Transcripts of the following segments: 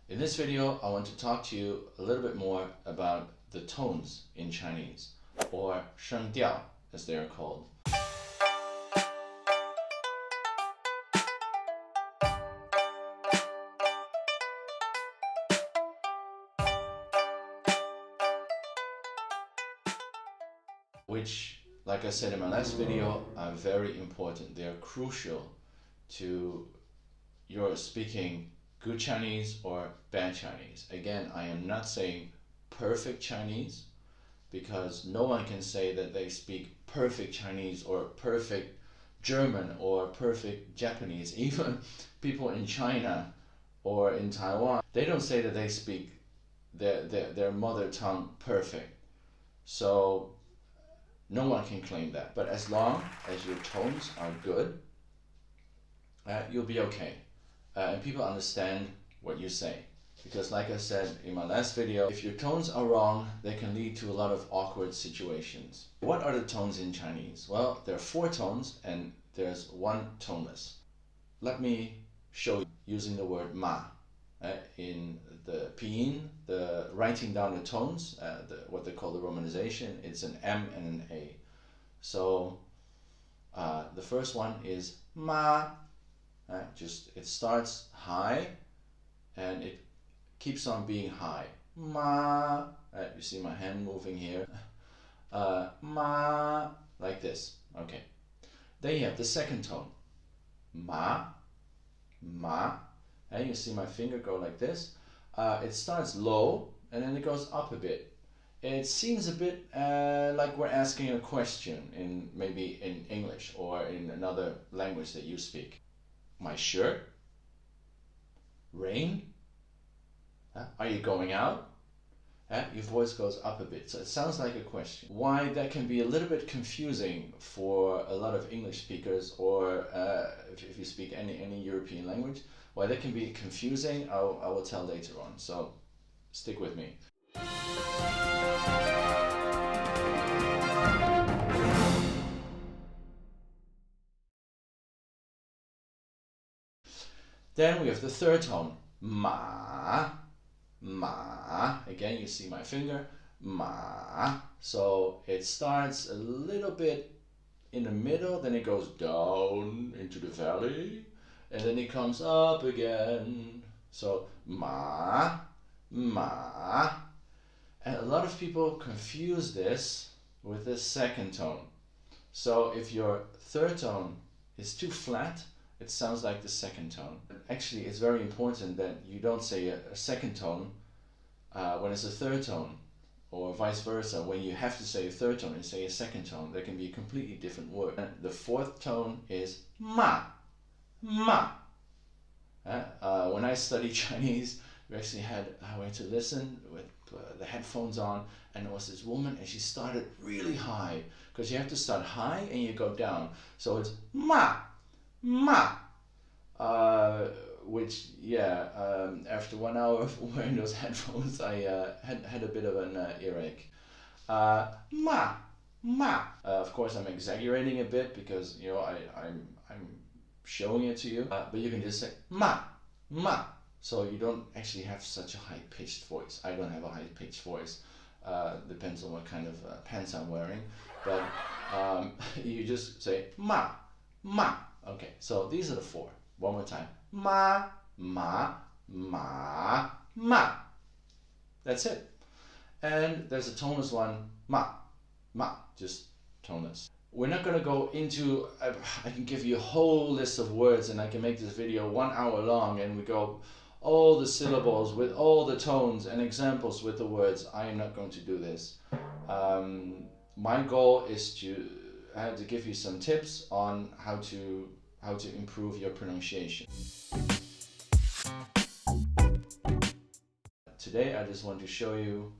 In this video, I want to talk to you a little bit more about the tones in Chinese, or 声调, as they are called. Which, like I said in my last video, are very important. They are crucial to your speaking good Chinese or bad Chinese. Again, I am not saying perfect Chinese, because no one can say that they speak perfect Chinese or perfect German or perfect Japanese. Even people in China or in Taiwan, they don't say that they speak their mother tongue perfect. So no one can claim that. But as long as your tones are good, you'll be okay. And people understand what you say. Because like I said in my last video, if your tones are wrong, they can lead to a lot of awkward situations. What are the tones in Chinese? Well, there are 4 tones and there's 1 toneless. Let me show you using the word ma. In the pinyin, the writing down the tones, what they call the romanization, it's an M and an A. So the first one is ma. It starts high and it keeps on being high. Ma. You see my hand moving here. Ma, like this. Okay. Then you have the second tone. Ma. Ma. And you see my finger go like this. It starts low and then it goes up a bit. It seems a bit like we're asking a question maybe in English or in another language that you speak. My shirt? Rain? Are you going out? Your voice goes up a bit, so it sounds like a question. Why that can be a little bit confusing for a lot of English speakers, or if you speak any European language, why that can be confusing, I will tell later on, so stick with me. Then we have the third tone, ma, ma. Again, you see my finger, ma. So it starts a little bit in the middle, then it goes down into the valley, and then it comes up again. So ma, ma. And a lot of people confuse this with the second tone. So if your third tone is too flat, it sounds like the second tone. Actually, it's very important that you don't say a second tone when it's a third tone, or vice versa. When you have to say a third tone and say a second tone, there can be a completely different word. And the fourth tone is ma, ma. When I studied Chinese, we actually had to listen with the headphones on, and there was this woman and she started really high, because you have to start high and you go down. So it's ma, ma. Which, after 1 hour of wearing those headphones, I had a bit of an earache. Ma, ma. Of course, I'm exaggerating a bit because I'm showing it to you, but you can just say ma, ma. So you don't actually have such a high-pitched voice. I don't have a high-pitched voice. Depends on what kind of pants I'm wearing, but you just say ma, ma. Okay, so these are the 4. One more time. Ma, ma, ma, ma. That's it. And there's a toneless one, ma, ma, just toneless. We're not going to go into, I can give you a whole list of words and I can make this video 1 hour long and we go all the syllables with all the tones and examples with the words. I am not going to do this. My goal is to give you some tips on how to improve your pronunciation. Today I just want to show you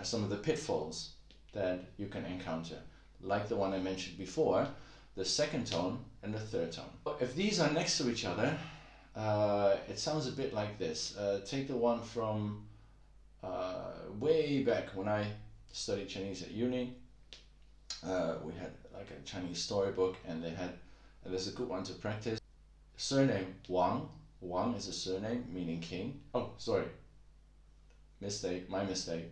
some of the pitfalls that you can encounter, like the one I mentioned before, the second tone and the third tone. If these are next to each other, it sounds a bit like this. Take the one from way back when I studied Chinese at uni. We had like a Chinese storybook, and there's a good one to practice. Surname Wang, Wang is a surname meaning king. Oh, sorry. Mistake, my mistake.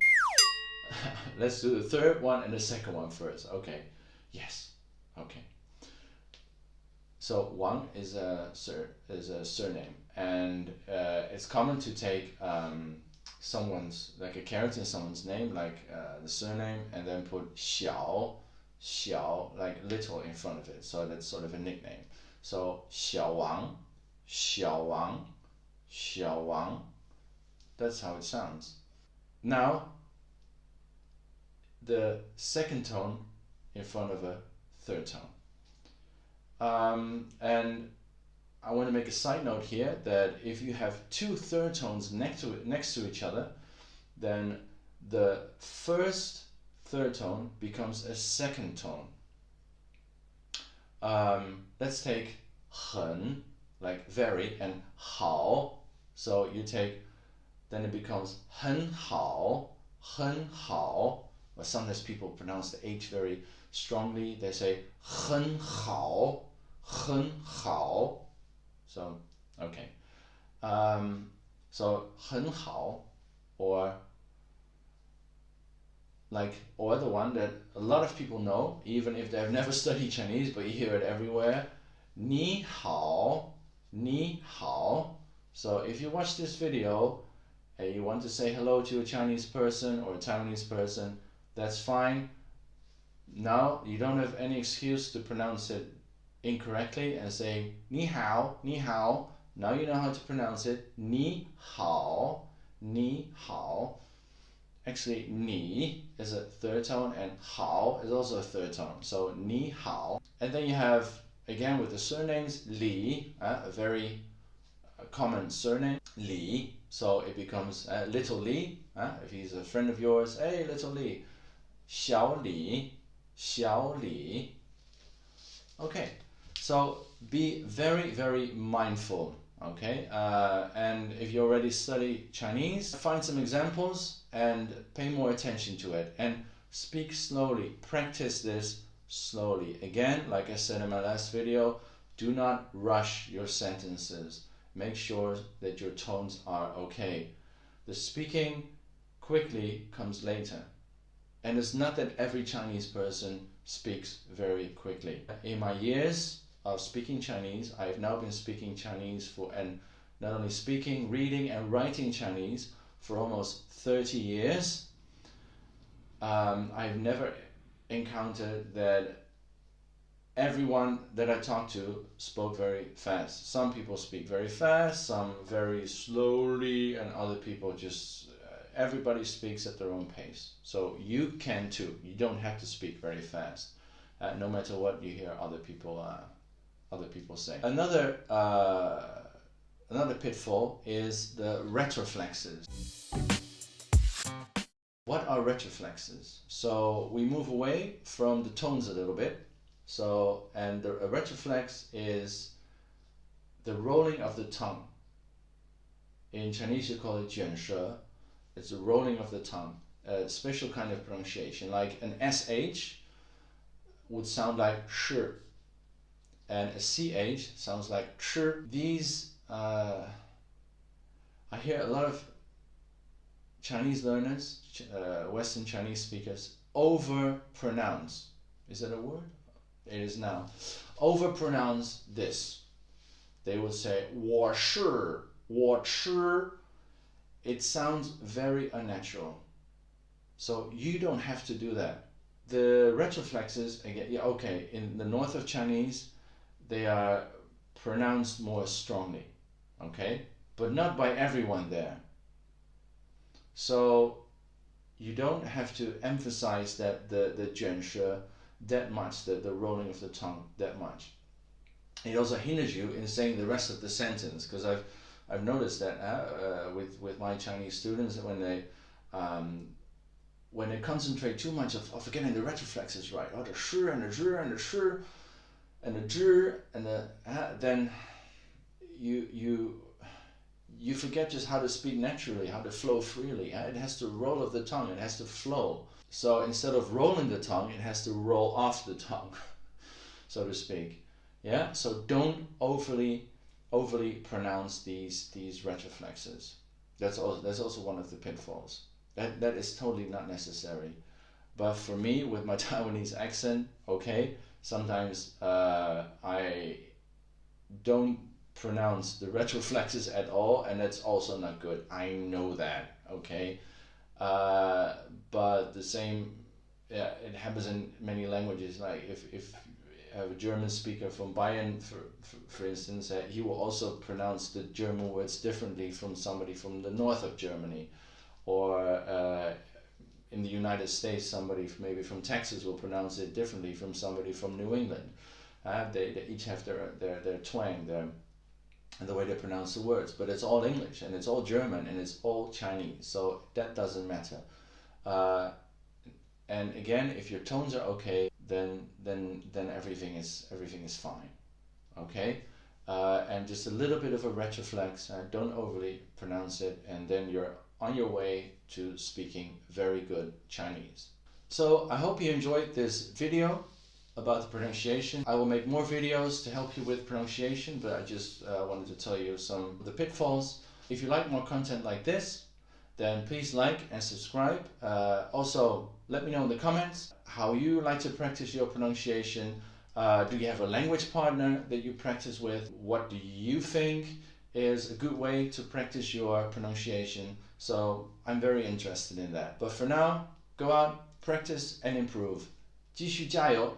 Let's do the third one and the second one first. Okay. Yes. Okay. So Wang is a surname, and it's common to take someone's, like a character in someone's name, like the surname, and then put xiao, like little in front of it. So that's sort of a nickname. So Xiao Wang, Xiao Wang, Xiao Wang. That's how it sounds. Now, the second tone in front of a third tone. And I want to make a side note here that if you have two third tones next to each other, then the first third tone becomes a second tone. Let's take 很, like very, and 好. So you take, then it becomes 很好, 很好. But sometimes people pronounce the H very strongly. They say 很好, 很好. So, okay. So 很好, or the one that a lot of people know, even if they've never studied Chinese, but you hear it everywhere. 你好, 你好. So if you watch this video and you want to say hello to a Chinese person or a Taiwanese person, that's fine. Now you don't have any excuse to pronounce it incorrectly and say 你好, 你好. Now you know how to pronounce it. 你好, 你好. Actually, 你 is a third tone and 好 is also a third tone. So 你好. And then you have, again with the surnames, Li, a very common surname, Li. So it becomes Little Li. If he's a friend of yours, hey, Little Li. Xiao Li, Xiao Li. Okay, so be very, very mindful. Okay, and if you already study Chinese, find some examples and pay more attention to it and speak slowly. Practice this slowly. Again, like I said in my last video, do not rush your sentences. Make sure that your tones are okay. The speaking quickly comes later. And it's not that every Chinese person speaks very quickly. In my years of speaking Chinese, I've now been speaking Chinese and not only speaking, reading and writing Chinese for almost 30 years. I've never encountered that everyone that I talked to spoke very fast. Some people speak very fast, some very slowly, and other people just, everybody speaks at their own pace. So you can too. You don't have to speak very fast, no matter what you hear other people say. Another pitfall is the retroflexes. What are retroflexes? So we move away from the tones a little bit. So, and a retroflex is the rolling of the tongue. In Chinese you call it 卷舌. It's the rolling of the tongue, a special kind of pronunciation. Like an SH would sound like shi, and a CH sounds like chi. These, I hear a lot of Chinese learners, Western Chinese speakers, overpronounce. Is that a word? It is now. Overpronounce this. They would say 我是, 我吃. It sounds very unnatural. So you don't have to do that. The retroflexes, again, yeah, okay, in the north of Chinese, they are pronounced more strongly, okay? But not by everyone there. So you don't have to emphasize that the 卷舌that much, the rolling of the tongue that much. It also hinders you in saying the rest of the sentence, because I've noticed that with my Chinese students, when they concentrate too much of getting the retroflexes right, the shi and the zhi and the shi and the zhi and the then you forget just how to speak naturally, how to flow freely. It has to roll off the tongue, it has to flow. So instead of rolling the tongue, it has to roll off the tongue, so to speak. Yeah, so don't overly overly pronounce these retroflexes. That's also one of the pitfalls. That is totally not necessary. But for me, with my Taiwanese accent, okay, sometimes I don't pronounce the retroflexes at all, and that's also not good. I know that, okay. But the same, yeah, it happens in many languages. Like if you have a German speaker from Bayern, for instance, he will also pronounce the German words differently from somebody from the north of Germany, or in the United States, somebody maybe from Texas will pronounce it differently from somebody from New England. They each have their twang, and the way they pronounce the words, but it's all English and it's all German and it's all Chinese, so that doesn't matter. And again, if your tones are okay, then everything is fine. Okay, and just a little bit of a retroflex. Don't overly pronounce it, and then you're on your way to speaking very good Chinese. So I hope you enjoyed this video about the pronunciation. I will make more videos to help you with pronunciation, but I just wanted to tell you some of the pitfalls. If you like more content like this, then please like and subscribe. Also, let me know in the comments how you like to practice your pronunciation. Do you have a language partner that you practice with? What do you think is a good way to practice your pronunciation? So I'm very interested in that. But for now, go out, practice and improve. 继续加油!